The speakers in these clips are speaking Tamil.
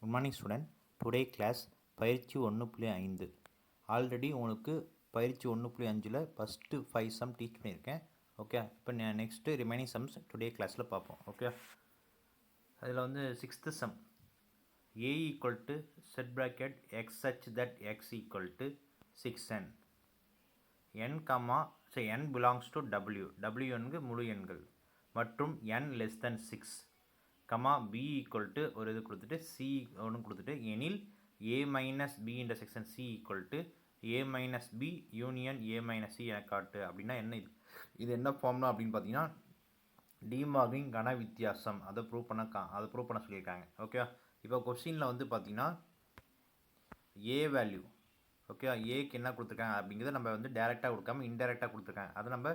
Good morning student. Today class பயிற்சி 1.5. ஆல்ரெடி உங்களுக்கு பயிற்சி 1.5ல் ஃபஸ்ட்டு 5 சம் டீச் பண்ணியிருக்கேன். ஓகே, இப்போ நெக்ஸ்ட்டு ரிமைனிங் சம்ஸ் டுடே கிளாஸில் பார்ப்போம். ஓகே, அதில் வந்து 6th sum a equal to set bracket x such that x equal to 6n n comma n belongs to w w முழு எண்கள் மற்றும் n less than 6 comma b equal to ஒரு இது கொடுத்துட்டு c ஒன்று கொடுத்துட்டு எனில் a minus b intersection c equal to a minus b union a minus c என காட்டு. அப்படின்னா என்ன இது என்ன ஃபார்ம்லாம் அப்படின்னு பார்த்தீங்கன்னா டிமார்கன் கன வித்தியாசம் அதை ப்ரூவ் பண்ண சொல்லியிருக்காங்க. ஓகே, இப்போ கொஸ்டினில் வந்து பார்த்தீங்கன்னா ஏ வேல்யூ ஓகே ஏக்கு என்ன கொடுத்துருக்காங்க அப்படிங்கிறத நம்ம வந்து டேரெக்டாக கொடுக்காம இன்டெரக்டாக கொடுத்துருக்காங்க, அதை நம்ம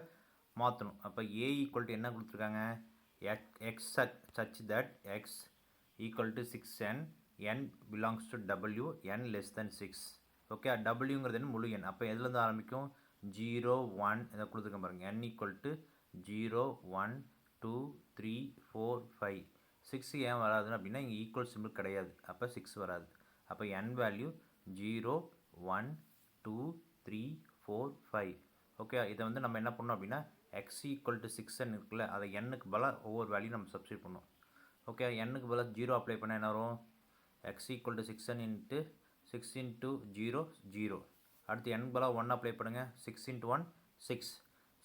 மாற்றணும். அப்போ ஏ ஈக்குவல் டு என்ன கொடுத்துருக்காங்க, x such that x equal to 6n n belongs to w n less than 6. Okay, டபிள்யூங்கிறது என்ன முழு எண். அப்போ எதுலேருந்து ஆரம்பிக்கும் 0 1 இதை கொடுத்துருக்கேன் பாருங்கள். n ஈக்குவல் டு 0 1 2 3 4 5 6 ஏன் வராதுன்னு அப்படின்னா இங்கே ஈக்குவல் சிம்பிள் கிடையாது, அப்போ 6 வராது. அப்போ n வேல்யூ 0 1 2 3 4 5. ஓகே, இதை வந்து நம்ம என்ன பண்ணோம் அப்படின்னா எக்ஸ் ஈக்குவல் டு 6n இருக்குல்ல, அதை எண்ணுக்கு பதிலாக ஒவ்வொரு வேல்யூ நம்ம சப்ஸ்டியூட் பண்ணோம். ஓகே, எண்ணுக்கு பதிலாக 0 அப்ளை பண்ணால் என்ன வரும், X equal to 6n into 6 into 0 0. அடுத்து n பதிலாக 1 அப்ளை பண்ணுங்கள், 6 இன்ட்டு 1 6.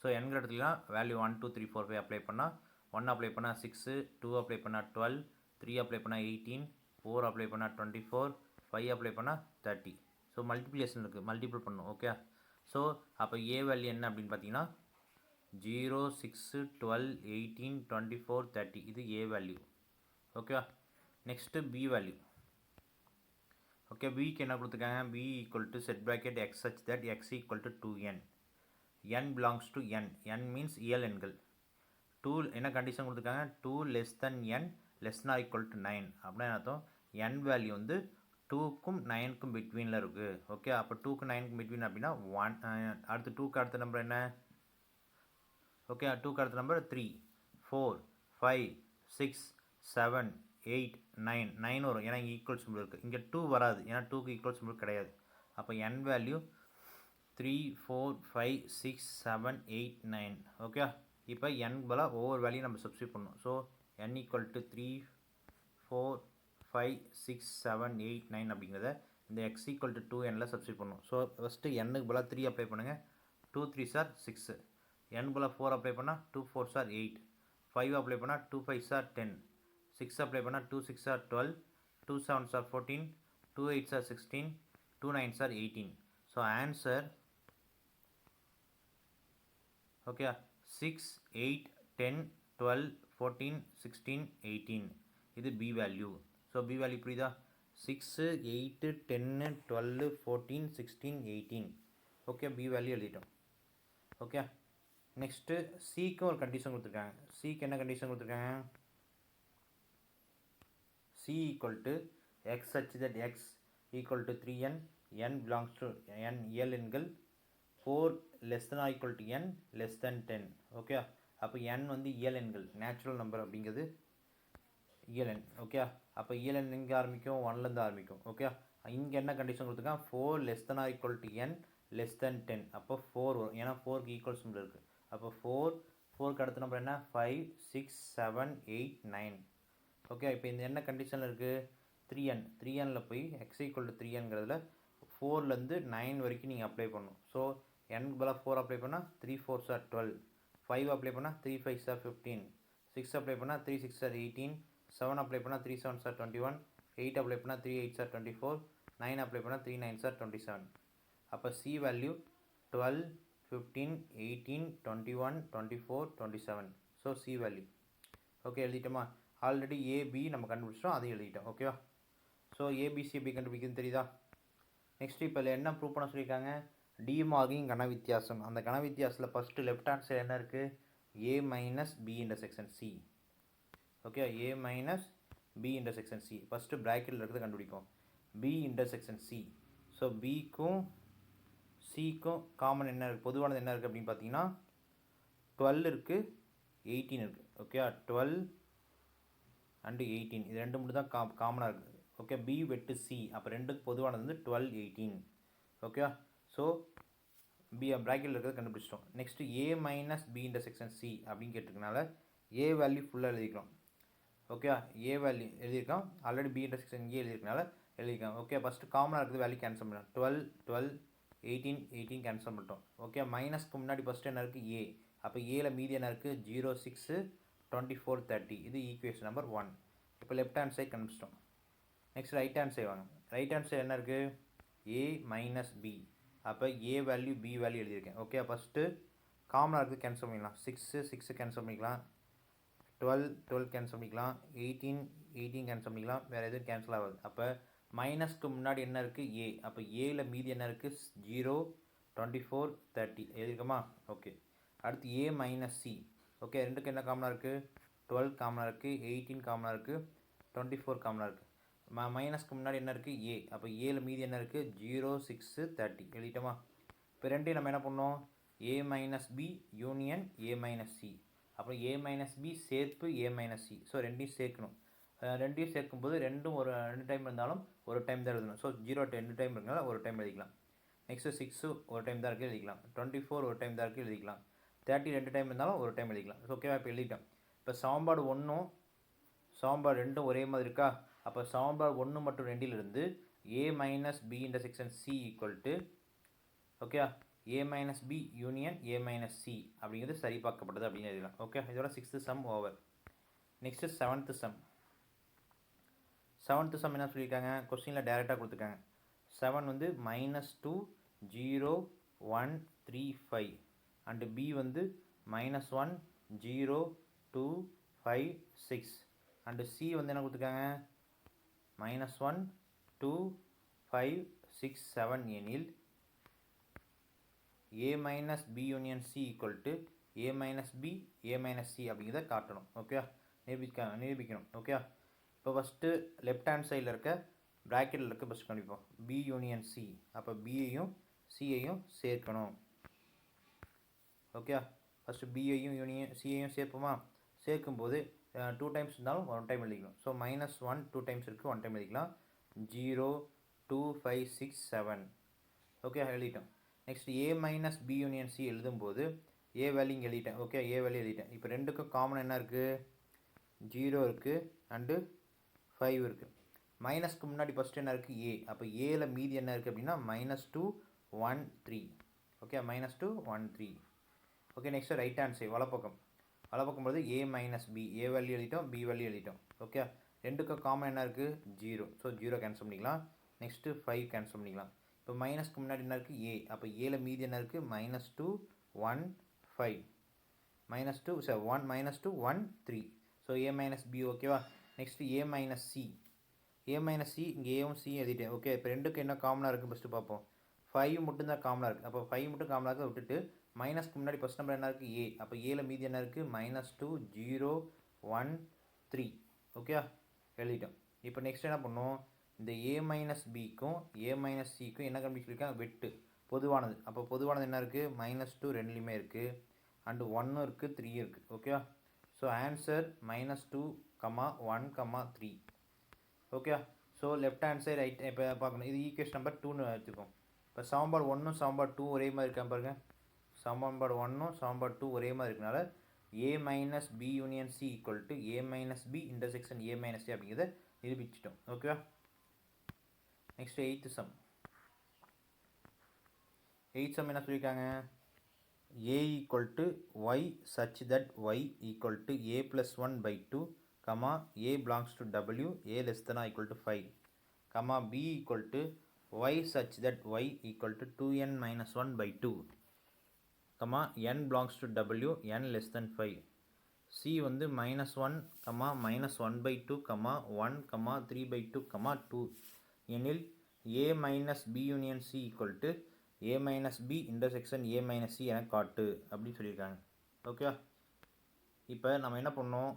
ஸோ என்கிற இடத்துலாம் வேல்யூ 1 2 3 4 5 அப்ளை பண்ணால் 1 அப்ளை பண்ணால் 6, 2 அப்ளை பண்ணால் 12, 3 அப்ளை பண்ணால் 18, 4 அப்ளை பண்ணால் 24, 5 அப்ளை பண்ணால் 30. ஸோ மல்டிப்ளிகேஷன் இருக்குது, மல்டிபிள் பண்ணணும். ஓகே, ஸோ அப்போ ஏ வேல்யூ என்ன அப்படின்னு பார்த்தீங்கன்னா 0 6 12 18 24 30. இது A value. Okay, next B value. Okay, பிக்கு என்ன கொடுத்துருக்காங்க, B equal to set bracket x such that x equal to 2n n belongs to n n means இயல் எண்கள். 2 என்ன கண்டிஷன் கொடுத்துருக்காங்க, 2 less than n less nor equal to 9. அப்படின்னா என்ன அர்த்தம், n வேல்யூ வந்து 2க்கும் 9க்கும் பிட்வீனில் இருக்குது. ஓகே, அப்போ 2க்கு 9க்கும் பிட்வீன் அப்படின்னா 1. அடுத்து 2க்கு அடுத்த நம்பர் என்ன, ஓகே 2க்கு அடுத்த நம்பர் 3 4 5 6 7 8 9 9 வரும், ஏன்னா இங்கே ஈக்குவல் சிம்பிள் இருக்குது. இங்கே 2 வராது, ஏன்னா 2க்கு ஈக்குவல் சிம்பிள் கிடையாது. அப்போ n வேல்யூ 3 4 5 6 7 8 9. ஓகே, இப்போ n பதிலாக ஒவ்வொரு வேல்யூ நம்ம சப்ஸ்டியூட் பண்ணணும். ஸோ n ஈக்குவல் டு 3 4 5 6 7 8 9 அப்படிங்கிறத இந்த x ஈக்குவல் டு 2nல சப்ஸ்டியூட் பண்ணணும். ஸோ ஃபஸ்ட்டு n பதிலாக 3 அப்ளை பண்ணுங்கள், 2 3s are 6. n பதிலாக 4 அப்ளை பண்ணால் 2 4s are 8. 5 அப்ளை பண்ணால் 2 5s are 10. 6 அப்ளை பண்ணால் 2 6s are 12. 2 7s are 14. 2 8s are 16. 2 9s are 18. So answer okay 6 8 10 12 14 16 18. இது B value. So B value புரியுதா, 6 8 10 12 14 16 18. ஓகே, பி வேல்யூ எழுதிட்டோம். ஓகே, நெக்ஸ்ட்டு சிக்கு ஒரு கண்டிஷன் கொடுத்துருக்காங்க. சிக்கு என்ன கண்டிஷன் கொடுத்துருக்காங்க, C equal to x such that x equal to 3n n belongs to n இயல் எண்கள் 4 less than or equal to n less than 10. Okay, அப்போ n வந்து இயல் எண்கள், நேச்சுரல் நம்பர் அப்படிங்கிறது இயல் எண். ஓகே, அப்போ இயல் எண் எங்கே ஆரம்பிக்கும், 1லேருந்து ஆரம்பிக்கும். ஓகே, இங்கே என்ன கண்டிஷன் கொடுத்துருக்காங்க, 4 less than or equal to n less than 10. அப்போ 4 வரும், ஏன்னா 4க்கு ஈக்குவல் சிம்பிள் இருக்குது. அப்போ 4க்கு அடுத்த நம்பர் என்ன 5 6 7 8 9. ஓகே, இப்போ இந்த என்ன கண்டிஷனில் இருக்குது 3nல போய் x ஈக்குவல் டு 3nங்கிறதுல 4லேருந்து 9 வரைக்கும் நீங்கள் அப்ளை பண்ணணும். ஸோ n பதிலாக 4 அப்ளை பண்ணால் 3 4s are 12. 5 அப்ளை பண்ணால் 3 5s are 15. 6 அப்ளை பண்ணால் 3 6s are 18. 7 அப்ளை பண்ணால் 3 7s are 21. 8 அப்ளை பண்ணால் 3 8s are 24. 9 அப்ளை பண்ணால் 3 9s are 27. அப்போ C value 12 15 18 21 24 27. So C value. Okay, எழுதிட்டோமா, ஆல்ரெடி ஏபி நம்ம கண்டுபிடிச்சோம், அதையும் எழுதிட்டோம். ஓகேவா, ஸோ ஏபிசி எப்படி கண்டுபிடிக்கிறது தெரியுதா. நெக்ஸ்ட் இப்போ இதில் என்ன ப்ரூவ் பண்ண சொல்லியிருக்காங்க, டிமார்கன் கன வித்தியாசம். அந்த கன வித்தியாசத்தில் ஃபஸ்ட்டு லெஃப்ட் ஹேண்ட் சைடு என்ன இருக்குது, A minus B intersection C. Okay, A minus B intersection C first ப்ராக்கெட்டில் இருக்கிறத கண்டுபிடிக்கும், பி இன்டர்செக்ஷன் சி. ஸோ பிக்கும் சிக்கும் காமன் என்ன இருக்குது, பொதுவானது என்ன இருக்குது அப்படின்னு பார்த்தீங்கன்னா 12 இருக்குது 18 இருக்குது. ஓகே, 12 அண்டு 18 இது ரெண்டு மட்டும் தான் காமனாக இருக்குது. ஓகே, பி வெட்டு சி, அப்போ ரெண்டுக்கு பொதுவானது வந்து 12 18. ஓகே, ஸோ பி ப்ராக்கெட்டில் இருக்கிறத கண்டுபிடிச்சிட்டோம். Next A minus B intersection C அப்படின்னு கேட்டிருக்கனால ஏ வேல்யூ ஃபுல்லாக எழுதிக்கிறோம். ஓகே, ஏ வேல்யூ எழுதியிருக்கோம், ஆல்ரெடி பி இன்டர்செக்ஷன் ஏ எழுதியிருக்கனால எழுதிக்கலாம். ஓகே, ஃபஸ்ட்டு காமனாக இருக்கிறது வேல்யூ கேன்சல் பண்ணலாம். 12 12 18 18 கேன்சல் பண்ணிட்டோம். ஓகே, மைனஸ்க்கு முன்னாடி ஃபஸ்ட்டு என்ன இருக்குது ஏ, அப்போ ஏல மீதி என்ன இருக்குது 0 6 24 30. இது ஈக்குவேஷன் நம்பர் 1. இப்போ லெஃப்ட் ஹேண்ட் சைட் கண்டுபிடிச்சிட்டோம். நெக்ஸ்ட் ரைட் ஹேண்ட் சைடு வாங்க. ரைட் ஹேண்ட் சைடு என்ன இருக்குது ஏ மைனஸ் பி, அப்போ ஏ வேல்யூ பி வேல்யூ எழுதியிருக்கேன். ஓகே, ஃபஸ்ட்டு காமனாக இருக்குது கேன்சல் பண்ணிக்கலாம். 6 6 கேன்சல் பண்ணிக்கலாம், 12 12 கேன்சல் பண்ணிக்கலாம், 18 18 கேன்சல் பண்ணிக்கலாம், வேறு எதுவும் கேன்சல் ஆகாது. அப்போ மைனஸ்க்கு முன்னாடி என்ன இருக்குது ஏ, அப்போ ஏல மீதி என்ன இருக்குது 0 24 30 எழுதிருக்கோமா. ஓகே, அடுத்து ஏ மைனஸ் சி. ஓகே, ரெண்டுக்கு என்ன காமனாக இருக்குது 12 காமனாக இருக்குது, 18 காமனாக இருக்குது, 24 காமனாக இருக்குது. மைனஸ்க்கு முன்னாடி என்ன இருக்குது ஏ, அப்போ ஏல மீதி என்ன இருக்குது 0 6 30 எழுதிட்டோமா. இப்போ ரெண்டையும் நம்ம என்ன பண்ணோம் A minus B union A minus C, அப்புறம் ஏ மைனஸ் பி சேர்ப்பு ஏ மைனஸ் சி. ஸோ ரெண்டையும் சேர்க்கணும். ரெண்டையும் சேர்க்கும்போது ரெண்டும் ஒரு 2 டைம் இருந்தாலும் ஒரு டைம் தான் எழுதணும். ஸோ 0 2 டைம் இருக்கனால ஒரு டைம் எழுதிக்கலாம். நெக்ஸ்ட்டு 6 ஒரு டைம் தான் இருக்குது எழுதிக்கலாம், 24 ஒரு டைம் தான் இருக்குது எழுதிக்கலாம், 30 2 டைம் இருந்தாலும் ஒரு டைம் எழுதிக்கலாம். ஸோ ஓகேவா, இப்போ எழுதிட்டோம். இப்போ சமன்பாடு 1ம் சமன்பாடு 2ம் ஒரே மாதிரி இருக்கா. அப்போ சமன்பாடு 1 மற்றும் 2லிருந்து A minus B intersection C equal to okay A minus B union A minus C அப்படிங்கிறது சரி பார்க்கப்பட்டது அப்படின்னு எழுதலாம். ஓகே, இதோட 6th sum over. Next 7th sum. 7th sum என்ன சொல்லியிருக்காங்க, கொஸ்டினில் டேரெக்டாக கொடுத்துருக்காங்க. 7 வந்து -2 0 1 3 5 அண்டு பி வந்து -1 0 2 5 6 அண்டு சி வந்து என்ன கொடுத்துருக்காங்க -1 2 5 6 7 எனில் a minus B union C equal to A minus B A minus C அப்படிங்கிறத காட்டணும். ஓகே, நிரூபிக்கணும். ஓகே, இப்போ ஃபஸ்ட்டு லெஃப்ட் ஹேண்ட் சைடில் இருக்க ப்ராக்கெட்டில் இருக்க ஃபஸ்ட்டு கண்டிப்போம் பி யூனியன் சி, அப்போ பியையும் சியையும் சேர்க்கணும். ஓகே, ஃபஸ்ட்டு பியையும் சியையும் சேர்ப்போமா. சேர்க்கும்போது 2 டைம்ஸ் இருந்தாலும் 1 டைம் எழுதிக்கலாம். ஸோ -1 2 டைம்ஸ் இருக்குது, 1 டைம் எழுதிக்கலாம். 0 2 5 6 7. ஓகே, எழுதிட்டோம். நெக்ஸ்ட் ஏ மைனஸ் பி யூனியன் சி எழுதும்போது ஏ வேல்யூ இங்கே எழுதிட்டேன். ஓகே, ஏ வேல்யூ எழுதிட்டேன். இப்போ ரெண்டுக்கும் காமன் என்ன இருக்குது 0 இருக்குது அண்டு 5 இருக்குது. மைனஸ்க்கு முன்னாடி ஃபஸ்ட்டு என்ன இருக்குது ஏ, அப்போ ஏல மீதி என்ன இருக்குது அப்படின்னா -2 1 3. Okay, -2 1 3. Okay, next right hand side வலப்பக்கம் போது ஏ மைனஸ் பி, ஏ வேல்யூ எழுதிட்டோம், பி வேல்யூ எழுதிட்டோம். ஓகே, ரெண்டுக்கும் காமன் என்ன இருக்குது 0. ஸோ 0 கேன்சல் பண்ணிக்கலாம். நெக்ஸ்ட்டு 5 கேன்சல் பண்ணிக்கலாம். இப்போ மைனஸ்க்கு முன்னாடி என்ன இருக்குது ஏ, அப்போ ஏல மீதி என்ன இருக்குது -2 1 5 -2 1 3. ஸோ ஏ மைனஸ் பி. ஓகேவா, next A minus C. A minus C இங்கே ஏவும் சி எழுதிட்டேன். ஓகே, இப்போ ரெண்டுக்கு என்ன காமனாக இருக்குது ஃபஸ்ட்டு பார்ப்போம். 5 மட்டும்தான் காமனாக இருக்குது. அப்போ 5 மட்டும் காமனாக இருக்க விட்டுட்டு மைனஸ்க்கு முன்னாடி ஃபஸ்ட் நம்பர் என்ன இருக்குது ஏ, அப்போ ஏல மீதி என்ன இருக்குது -2 0 1 3. ஓகே, எழுதிட்டோம். இப்போ நெக்ஸ்ட் என்ன பண்ணுவோம், இந்த ஏ மைனஸ் பிக்கும் ஏ மைனஸ் சிக்கும் என்ன கண்டுபிடிச்சிருக்காங்க வெட்டு பொதுவானது. அப்போ பொதுவானது என்ன இருக்குது -2 ரெண்டுலேயுமே இருக்குது, அண்டு 1 இருக்குது 3 இருக்குது. Okay, so answer -2 1 3. Okay, so left hand side right இப்போ பார்க்கணும். இது ஈக்குவேஷன் நம்பர் 2ன்னு எடுத்துக்கோம். இப்போ சமன்பாடு 1ம் சமன்பாடு 2 ஒரே மாதிரி இருக்கான்னு பாருங்கள். சமன்பாடு 1ம் சமன்பாடு 2 ஒரே மாதிரி இருக்கனால A minus B union C equal to A minus B intersection A minus C அப்படிங்கிறத நிரூபிச்சிட்டோம். ஓகேவா, next 8th some. 8th some என்ன சொல்லியிருக்காங்க, a equal to y such that y equal to a + 1/2 a belongs to w a less than or equal to 5 b equal to y such that y equal to 2n minus 1/2 n belongs to w n less than 5. c வந்து -1 -1/2 1 3/2 2 எனில் a minus b union c equal to a minus b intersection a minus c என காட்டு அப்படின்னு சொல்லியிருக்காங்க. ஓகே, இப்போ நம்ம என்ன பண்ணோம்,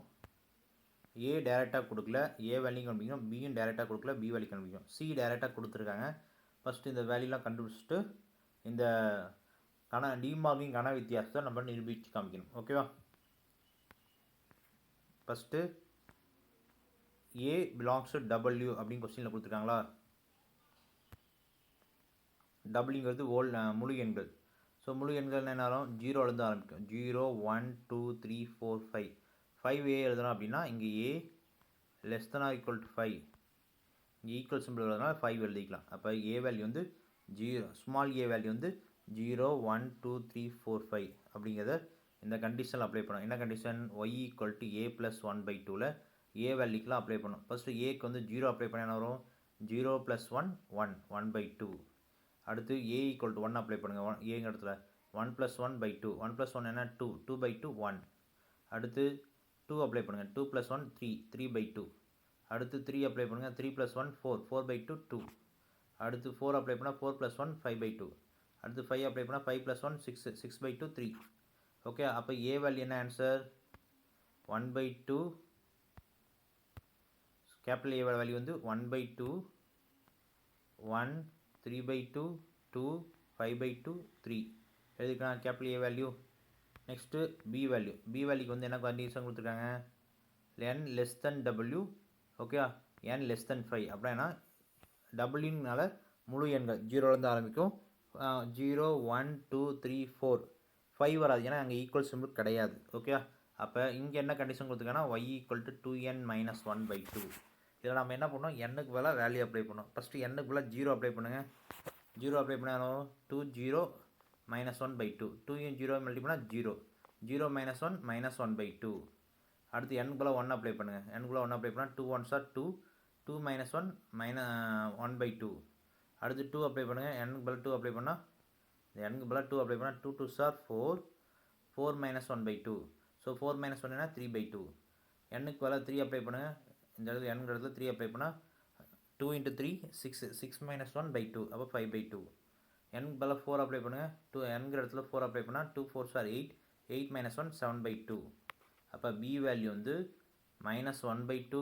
ஏ டேரெக்டாக கொடுக்கல, ஏ வேல்யூ கண்டுபிடிக்கணும், பியும் டேரெக்டாக கொடுக்கல, பி வேல்யூ கண்டுபிடிக்கணும். சி டேரெக்டாக கொடுத்துருக்காங்க. ஃபஸ்ட்டு இந்த வேல்யூலாம் கண்டுபிடிச்சிட்டு இந்த டிமார்கிங் கன வித்தியாசத்தை நம்ம நிரூபித்து காமிக்கணும். ஓகேவா, first A belongs to W அப்படின்னு கொஸ்டினில் கொடுத்துருக்காங்களா? டபிள்யூங்கிறது முழு எண்கள். ஸோ முழு எண்கள் என்ன ஆகும்? ஜீரோலேருந்து ஆரம்பிக்கும். 0 1 2 3 4 5 5A எழுதணும் அப்படின்னா இங்கே A less than or equal to 5, இங்கே ஈக்குவல் சிம்பிள் எழுதுறதுனால 5 எழுதிக்கலாம். அப்போ ஏ வேல்யூ வந்து ஸ்மால் ஏ வேல்யூ வந்து 0 1 2 3 4 5 அப்படிங்கிறத இந்த கண்டிஷனில் அப்ளை பண்ணணும். என்ன condition? y equal to a + 1/2ல் ஏ வேல்யூக்கெலாம் அப்ளை பண்ணணும். ஃபஸ்ட்டு ஏக்கு வந்து 0 அப்ளை பண்ண என்ன வரும்? 0 + 1 1 1/2. அடுத்து a ஈக்குவல் டு 1 அப்ளை பண்ணுங்கள். ஏங்க இடத்துல 1 + 1/2 1 + 1 என்ன? 2 2/2 1. அடுத்து 2 அப்ளை பண்ணுங்கள். 2 + 1 3 3/2. அடுத்து 3 அப்ளை பண்ணுங்கள். 3 + 1 4 4/2 2. அடுத்து 4 அப்ளை பண்ணால் 4 + 1 5/2. அடுத்து 5 அப்ளை பண்ணால் 5 + 1 6 6/2 3. ஓகே, அப்போ ஏ வேல்யூ என்ன ஆன்சர்? 1/2. கேபிட்டல் ஏ வேல்யூ வந்து 1/2 1 3/2 2 5/2 3 எழுதிக்கலாம் capital A value. Next B value. B வேல்யூக்கு வந்து என்ன கண்டிஷன் கொடுத்துருக்காங்க? n less than W. Okay, n less than 5 அப்படின்னா டபிள்யூனால முழு எண்கள் ஜீரோலேருந்து ஆரம்பிக்கும். 0 1 2 3 4 5 வராது, ஏன்னா அங்கே ஈக்குவல் சிம்பிள் கிடையாது. ஓகே, அப்போ இங்கே என்ன கண்டிஷன் கொடுத்துருக்காங்கன்னா y ஈக்குவல் டு 2n - 1/2. இதில் நம்ம என்ன பண்ணோம்? எண்ணுக்கு பதிலாக வேல்யூ அப்ளை பண்ணோம். ஃபஸ்ட்டு எண்ணுக்கு பதிலாக 0 அப்ளை பண்ணுங்கள். 0 அப்ளை பண்ணாலும் 2 0 - 1/2. 2 0 மல்டி பண்ணால் 0 0 - 1 -1/2. அடுத்து n பதிலாக 1 அப்ளை பண்ணுங்கள். n பதிலாக 1 அப்ளை பண்ணால் 2 1s are 2 2 - 1 -1/2. அடுத்து 2 அப்ளை பண்ணுங்கள். n பதிலாக 2 அப்ளை பண்ணால் n பதிலாக 2 அப்ளை பண்ணால் 2 2s are 4 4 - 1/2. ஸோ 4 - 1 என்ன? 3/2. n-க்கு பதிலாக 3 அப்ளை பண்ணுங்கள். இந்த இடத்துல n இடத்துல 3 அப்ளை பண்ணால் 2 × 3 6 6 - 1/2 அப்போ 5/2. n பதிலாக 4 அப்ளை பண்ணுங்கள். n இடத்துல 4 அப்ளை பண்ணால் 2 4s are 8 8 - 1 7/2. அப்போ பி வேல்யூ வந்து -1/2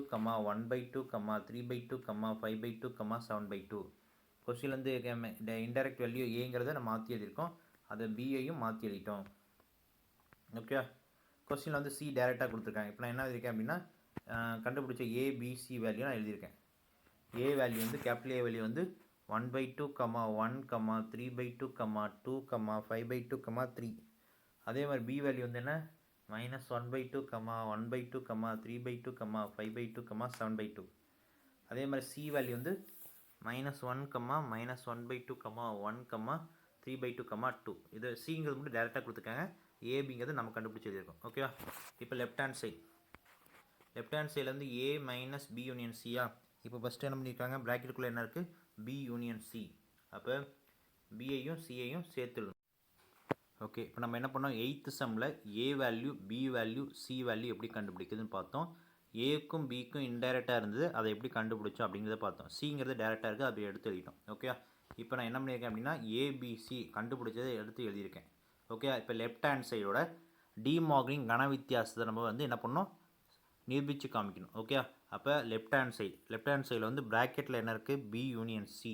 1/2 3/2 5/2 7/2. கொஸ்டின்லேருந்து இன்டைரக்ட் வேல்யூ ஏங்கிறத நம்ம மாற்றி எழுதியிருக்கோம், அதை பியையும் மாற்றி எழுதிட்டோம். ஓகே, கொஸ்டினில் வந்து சி டேரெக்டாக கொடுத்துருக்காங்க. இப்போ நான் என்ன எழுதியிருக்கேன் அப்படின்னா கண்டுபிடிச்ச ஏபிசி வேல்யூ நான் எழுதியிருக்கேன். ஏ வேல்யூ வந்து கேபிட்டல் ஏ வேல்யூ வந்து 1/2 1 3/2 2 5/2 3. அதே மாதிரி பி வேல்யூ வந்து என்ன? -1/2 1/2 3/2 5/2 7/2. அதே மாதிரி சி வேல்யூ வந்து -1 -1/2 1 3/2 2. இது சிங்கிறது மட்டும் டேரெக்டாக கொடுத்துருக்காங்க, ஏபிங்கிறது நம்ம கண்டுபிடிச்சி எழுதியிருக்கோம். ஓகேவா? இப்போ லெஃப்ட் ஹேண்ட் சைடில் வந்து ஏ மைனஸ் பி யூனியன் சியா. இப்போ ஃபஸ்ட்டு என்ன பண்ணியிருக்காங்க? ப்ராக்கெட்டுக்குள்ளே என்ன இருக்குது? B union C. அப்போ பியையும் சியையும் சேர்த்துடணும். ஓகே, இப்போ நம்ம என்ன பண்ணோம்? 8th சம்மில் A value B value C value எப்படி கண்டுபிடிக்குதுன்னு பார்த்தோம். ஏக்கும் பிக்கும் இன்டைரக்டாக இருந்தது, அதை எப்படி கண்டுபிடிச்சோம் அப்படிங்கிறத பார்த்தோம். சிங்கிறது டேரெக்டாக இருக்குது, அதை எடுத்து எழுதிட்டோம். ஓகே, இப்போ நான் என்ன பண்ணியிருக்கேன் அப்படின்னா ஏபிசி கண்டுபிடிச்சதை எடுத்து எழுதியிருக்கேன். ஓகே, இப்போ லெஃப்ட் ஹேண்ட் சைடோட டிமார்கனின் கன வித்தியாசத்தை நம்ம வந்து என்ன பண்ணோம்? நிரூபித்து காமிக்கணும். ஓகே, அப்போ லெஃப்ட் ஹேண்ட் சைடில் வந்து ப்ராக்கெட்டில் என்ன இருக்குது? B union C.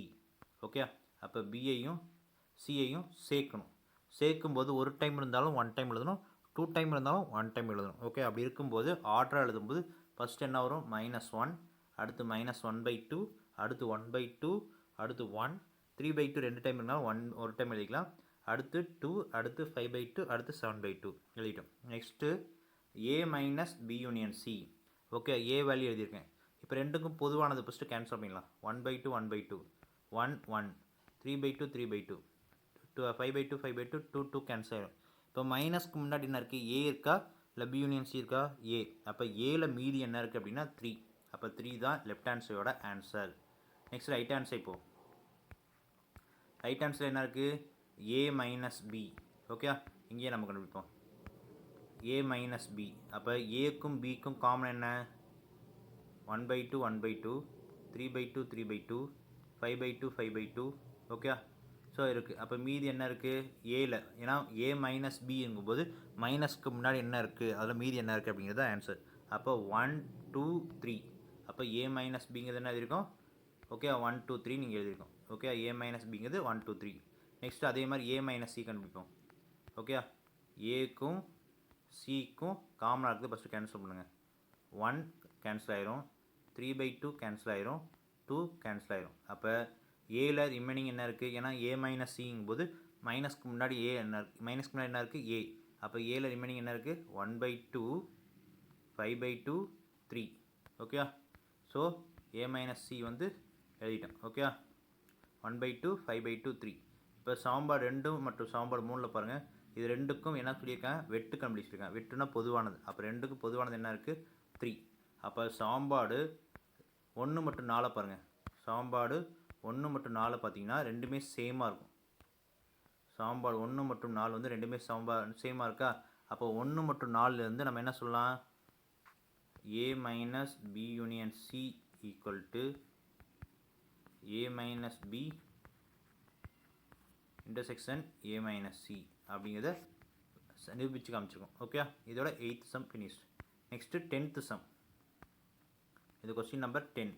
ஓகே, அப்போ பியையும் சியையும் சேர்க்கும்போது ஒரு டைம் இருந்தாலும் 1 டைம் எழுதணும், 2 டைம் இருந்தாலும் 1 டைம் எழுதணும். ஓகே, அப்படி இருக்கும்போது ஆர்டராக எழுதும்போது ஃபஸ்ட்டு என்ன வரும்? -1, அடுத்து -1/2, அடுத்து 1/2, அடுத்து 1 3/2 2 டைம் இருந்தாலும் 1 ஒரு டைம் எழுதிக்கலாம். அடுத்து 2, அடுத்து 5/2, அடுத்து 7/2 எழுதிட்டோம். Next A minus B union C. Okay, A value எழுதியிருக்கேன். இப்போ ரெண்டுக்கும் பொதுவானது ஃபஸ்ட்டு கேன்சல் பண்ணிடலாம். 1/2 1/2 1 1 3/2 3/2 5/2 5/2 2 2 கேன்சல் ஆகிடும். இப்போ மைனஸ்க்கு முன்னாடி என்ன இருக்குது? ஏ இருக்கா இல்லை பி யூனியன் சி இருக்கா? ஏ. அப்போ ஏல மீதி என்ன இருக்குது அப்படின்னா 3. அப்போ 3 தான் லெஃப்ட் ஹேண்ட் சைடோட answer. Next right hand side போகும். ரைட் ஹேண்ட் சைடு என்ன இருக்குது? A minus B. ஓகே, இங்கேயே நம்ம கண்டுபிடிப்போம் ஏ மைனஸ் பி. அப்போ ஏக்கும் பிக்கும் காமன் என்ன? 1/2 1/2 3/2 3/2 5/2 5/2. ஓகே, ஸோ இருக்குது. அப்போ மீதி என்ன இருக்குது? ஏல, ஏன்னா ஏ மைனஸ் பிங்கும்போது மைனஸ்க்கு முன்னாடி என்ன இருக்குது, அதில் மீதி என்ன இருக்குது அப்படிங்கிறது தான் ஆன்சர். அப்போ 1 2 3. அப்போ ஏ மைனஸ் பிங்கிறது என்ன எழுதியிருக்கோம்? ஓகே, 1 2 3 நீங்கள் எழுதியிருக்கோம். ஓகே, ஏ மைனஸ் பிங்கிறது 1 2 3. நெக்ஸ்ட் அதே மாதிரி ஏ மைனஸ் சி கண்டுபிடிப்போம். ஓகே, ஏக்கும் சிக்கும் காமனாக இருக்குது, ஃபஸ்ட்டு கேன்சல் பண்ணுங்கள். 1 கேன்சல் ஆயிரும், 3/2 கேன்சல் ஆயிரும், 2 கேன்சல் ஆயிரும். அப்போ ஏல ரிமைனிங் என்ன இருக்குது? ஏன்னா ஏ மைனஸ் சிங்கும் போது மைனஸ்க்கு முன்னாடி ஏ என்ன இருக்குது? மைனஸ்க்கு முன்னாடி என்ன இருக்குது? ஏ. அப்போ ஏல ரிமைனிங் என்ன இருக்குது? 1/2, 5/2, 3. ஓகே. ஸோ ஏ மைனஸ் சி வந்து எழுதிட்டோம். ஓகே. 1/2, 5/2, 3. இப்போ சமன்பாடு 2 மற்றும் சமன்பாடு 3 பாருங்கள். இது ரெண்டுக்கும் என்ன சொல்லியிருக்காங்க? வெட்டு கண்டுபிடிச்சிருக்காங்க. வெட்டுனா பொதுவானது. அப்போ ரெண்டுக்கும் பொதுவானது என்ன இருக்குது? 3. அப்போ சமன்பாடு 1 மற்றும் 4 பாருங்கள். சமன்பாடு 1 மற்றும் 4 பார்த்தீங்கன்னா ரெண்டுமே சேமாக இருக்கும். சமன்பாடு 1 மற்றும் 4 வந்து ரெண்டுமே சேமாக இருக்கா? அப்போ 1 மற்றும் 4லேருந்து நம்ம என்ன சொல்லலாம்? a minus B union C equal to a minus B intersection a minus C அப்படிங்கிறத நிரூபித்து காமிச்சிருக்கோம். ஓகே. இதோட 8th sum finish. Next 10th sum. இது கொஸ்டின் நம்பர் 10.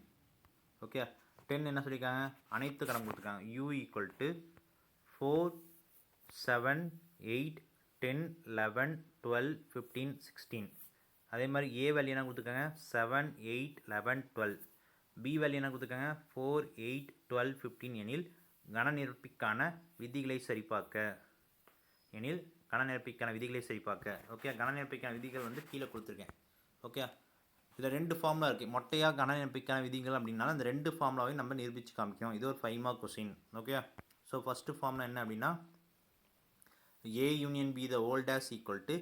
ஓகே. 10 என்ன சொல்லியிருக்காங்க? அனைத்து கணக்கு கொடுத்துருக்காங்க. u equal to 4, 7, 8, 10, 11, 12, 15, 16. அதே மாதிரி a வேல்யூ என்ன கொடுத்துருக்காங்க? 7, 8, 11, 12. b வேல்யூ என்ன கொடுத்துருக்காங்க? 4, 8, 12, 15 எனில் கனநிரப்பிக்கான விதிகளை சரிபார்க்க. ஓகே. கனநிரப்பிக்கான விதிகள் வந்து கீழே கொடுத்துருக்கேன். ஓகே. இதில் 2 ஃபார்முலா இருக்குது. மொட்டையாக கனநிரப்பிக்கான விதிகள் அப்படின்னாலும் அந்த 2 ஃபார்முலாவையும் நம்ம நிரூபித்து காமிக்கணும். இது ஒரு 5 mark question. Okay. So first formula என்ன அப்படின்னா a union b the whole dash equal to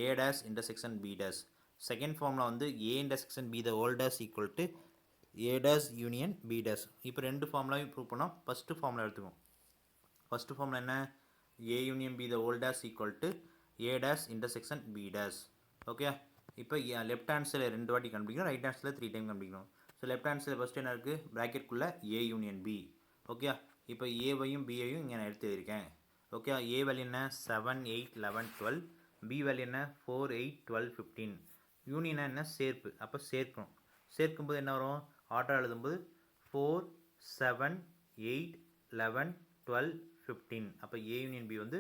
a dash intersection b dash. Second formula வந்து a intersection b the whole dash equal to a dash union b dash. இப்போ 2 ஃபார்முலாவையும் ப்ரூவ் பண்ணோம். ஃபஸ்ட்டு ஃபார்முலா எடுத்துக்கோம். ஃபஸ்ட்டு ஃபார்முலா என்ன? a union b the whole dash equal to a dash intersection b dash. Okay. இப்போ லெஃப்ட் ஹேண்ட் சைடில் 2 வாட்டி கண்டுபிடிக்கணும், ரைட் ஹேண்ட் சைடில் 3 டைம் கண்டுபிடிக்கணும். ஸோ லெஃப்ட் ஹேண்ட் சைடில் ஃபஸ்ட்டு என்ன இருக்குது? ப்ராக்கெட்குள்ளே a யூனியன் b. ஓகே. இப்போ ஏவையும் பியையும் இங்கே நான் எடுத்து எழுதியிருக்கேன். ஓகே. ஏ வேல்யூ என்ன? 7, 8, 11, 12. பி வேல்யூ என்ன? 4, 8, 12, 15. யூனியனா என்ன? சேர்ப்பு. அப்போ சேர்க்கணும். சேர்க்கும்போது என்ன வரும்? ஆர்டர் எழுதும்போது 4, 7, 8, 11, 12, 15. அப்போ ஏ யூனியன் பி வந்து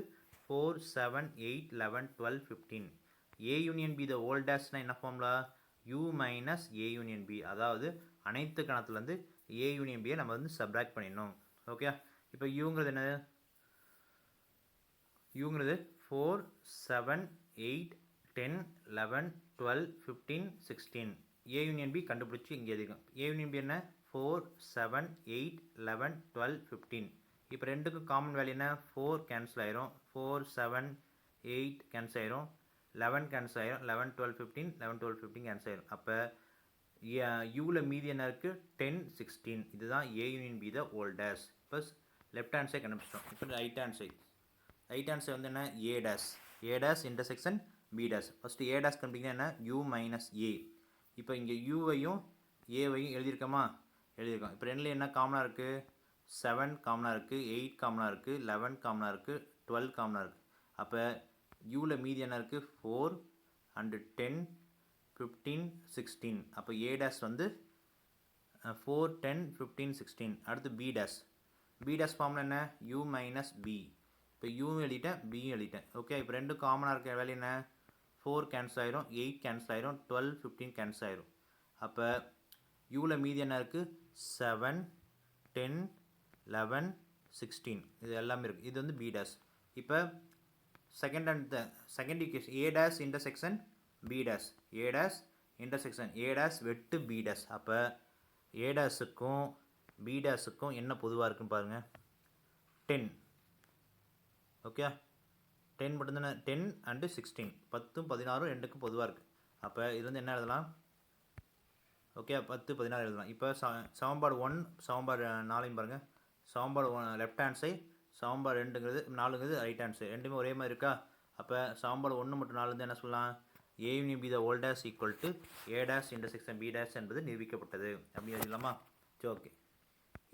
4, 7, 8, 11, 12, 15. A union B the whole டேஷ்னா என்ன formula? u minus A union B. அதாவது அனைத்து கணத்துலேருந்து ஏ யூனியன் பியை நம்ம வந்து சப்ராக்ட் பண்ணிடணும். ஓகே. இப்போ யூங்கிறது என்ன? யூங்கிறது 4, 7, 8, 10, 11, 12, 15, 16. ஏ யூனியன் பி கண்டுபிடிச்சி இங்கே எதுக்கும். ஏ யூனியன் பி என்ன? 4, 7, 8, 11, 12, 15. இப்போ ரெண்டுக்கும் காமன் வேல்யூ என்ன? 4 கேன்சல் ஆயிரும். 4, 7, 8 கேன்சல் ஆயிரும். 11 கேன்சல் ஆயிரும். 11, 12, 15, 11, 12, 15 கேன்சல் ஆயிரும். அப்போ யூவில் மீதி என்ன இருக்குது? 10, 16. இதுதான் A union B the whole dash. இப்போ லெஃப்ட் ஹேண்ட் சைடு கண்டுபிடிச்சிட்டோம். இப்போ right hand side. Right hand side வந்து என்ன? A dash intersection B dash. First A dash கண்டுபிடிங்கன்னா என்ன? U minus A. இப்போ இங்கே யூவையும் ஏவையும் எழுதியிருக்கோமா? எழுதியிருக்கோம். இப்போ ரெண்டில் என்ன காமனாக இருக்குது? 7 காமனாக இருக்குது, 8 காமனாக இருக்குது, 11 காமனாக இருக்குது, 12 காமனாக இருக்குது. அப்போ யூவில் மீதி என்ன இருக்குது? 4 அண்டு 10, 15, 16. அப்போ ஏ டேஷ் வந்து 4, 10, 15, 16. அடுத்து B dash. B dash formula என்ன? U minus B. இப்போ யூவும் எழுதிட்டேன், பியும் எழுதிட்டேன். ஓகே. இப்போ ரெண்டு காமனாக இருக்க வேல்யூ என்ன? 4 கேன்சல் ஆயிரும், 8 கேன்சல் ஆயிரும், 12, 15 கேன்சல் ஆயிரும். அப்போ யூவில் மீதி என்ன இருக்குது? 7, 10, 11, 16. இது எல்லாமே இருக்குது. இது வந்து பி டேஷ். இப்போ second equation A dash intersection B dash. A dash intersection A dash வெட்டு பி டேஷ். அப்போ ஏ டேஷுக்கும் பி டேஷுக்கும் என்ன பொதுவாக இருக்குன்னு பாருங்கள்? 10. ஓகே. 10 மட்டும்தானே? 10 அண்டு 16. 10, 16 ரெண்டுக்கும் பொதுவாக இருக்குது. அப்போ இது வந்து என்ன எழுதலாம்? ஓகே. 10, 16 எழுதலாம். இப்போ சமன்பாடு 1 சமன்பாடு 4 பாருங்கள். சமன்பாடு லெஃப்ட் ஹேண்ட் சைடு, சமன்பாடு 2ங்கிறது 4ங்கிறது ரைட் ஹேண்ட் சைடு. ரெண்டுமே ஒரே மாதிரி இருக்கா? அப்போ சமன்பாடு 1 மற்றும் 4 வந்து என்ன சொல்லலாம்? A union B the whole dash equal to A dash intersection B dash என்பது நிரூபிக்கப்பட்டது அப்படின்னு எழுதலாமா? சரி. ஓகே.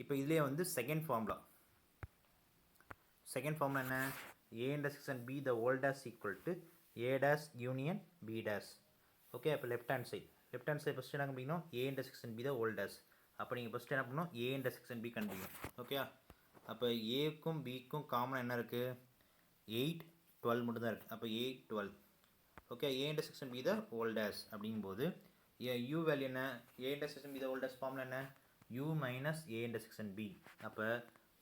இப்போ இதுலேயே வந்து செகண்ட் ஃபார்முலா என்ன? A intersection B the whole dash equal to A dash union B dash. Okay. அப்போ லெஃப்ட் ஹேண்ட் சைடு ஃபஸ்ட்டு என்ன கண்டுபிடிக்கணும்? A intersection B the whole dash. அப்போ நீங்கள் ஃபஸ்ட்டு என்ன பண்ணணும்? ஏ இன்டர்செக்ஷன் பி கண்டுபிடிக்கணும். ஓகே. அப்போ ஏக்கும் பிக்கும் காமனாக என்ன இருக்குது? 8, 12 மட்டும் தான் இருக்குது. அப்போ 8, 12. Okay. A intersection B the whole dash அப்படிங்கும்போது யூ வேல்யூ என்ன, A intersection B the whole dash formula என்ன, U minus A intersection B. அப்போ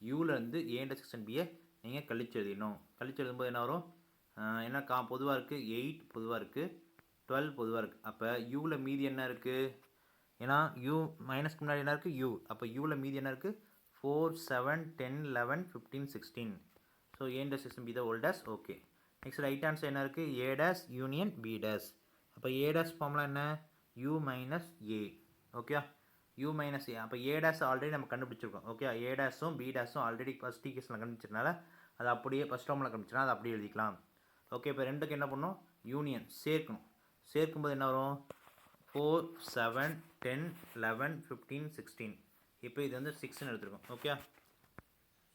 யூலேருந்து ஏ இன்டர்செக்ஷன் பியை நீங்கள் கழிச்சு எழுதிடணும். கழிச்சு எழுதும்போது என்ன வரும், என்ன பொதுவாக இருக்குது, 8 பொதுவாக இருக்குது, 12 பொதுவாக இருக்குது. அப்போ யூவில் மீதி என்ன இருக்குது, ஏன்னா யூ மைனஸ்க்கு முன்னாடி என்ன இருக்குது, யூ. அப்போ யூவில் மீதி என்ன இருக்குது, 4, 7, 10, 11, 15, 16. So A intersection B the whole dash. Okay, next right answer என்ன இருக்குது, A dash union B dash. அப்போ ஏ டேஷ் ஃபார்முலா என்ன, U minus A. Okay, U minus A. அப்போ ஏ டேஷ் ஆல்ரெடி நம்ம கண்டுபிடிச்சிருக்கோம். ஓகே, ஏ டேஷும் பி டேஷும் ஆல்ரெடி ஃபஸ்ட் ஈக்குவேஷனில் கண்டுபிடிச்சதுனால அது அப்படியே ஃபஸ்ட் ஃபார்முலா கண்டுபிடிச்சனா அதை அப்படியே எழுதிக்கலாம். ஓகே, இப்போ ரெண்டுக்கு என்ன பண்ணணும், யூனியன் சேர்க்கணும். சேர்க்கும்போது என்ன வரும், 4, 7, 10, 11, 15, 16. இப்போ இது வந்து 6ன்னு எடுத்துருக்கோம். ஓகே,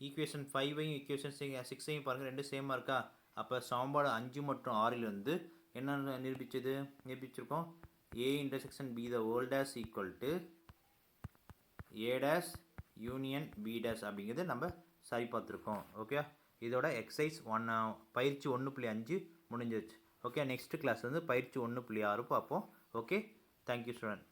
ஈக்குவேஷன் 5ஐயும் ஈக்குவேஷன் 6ஐயும் பாருங்கள், ரெண்டு சேமாக இருக்கா. அப்போ சமன்பாடு 5 மற்றும் 6ல் வந்து என்ன நிரூபிச்சிருக்கோம், A intersection B the whole dash equal to A dash union B dash அப்படிங்கிறது நம்ம சரி பார்த்துருக்கோம். ஓகே, இதோட எக்ஸசைஸ் பயிற்சி 1.5 முடிஞ்சிருச்சு. ஓகே, நெக்ஸ்ட் கிளாஸ் வந்து பயிற்சி 1.6 பார்ப்போம். Okay, thank you student.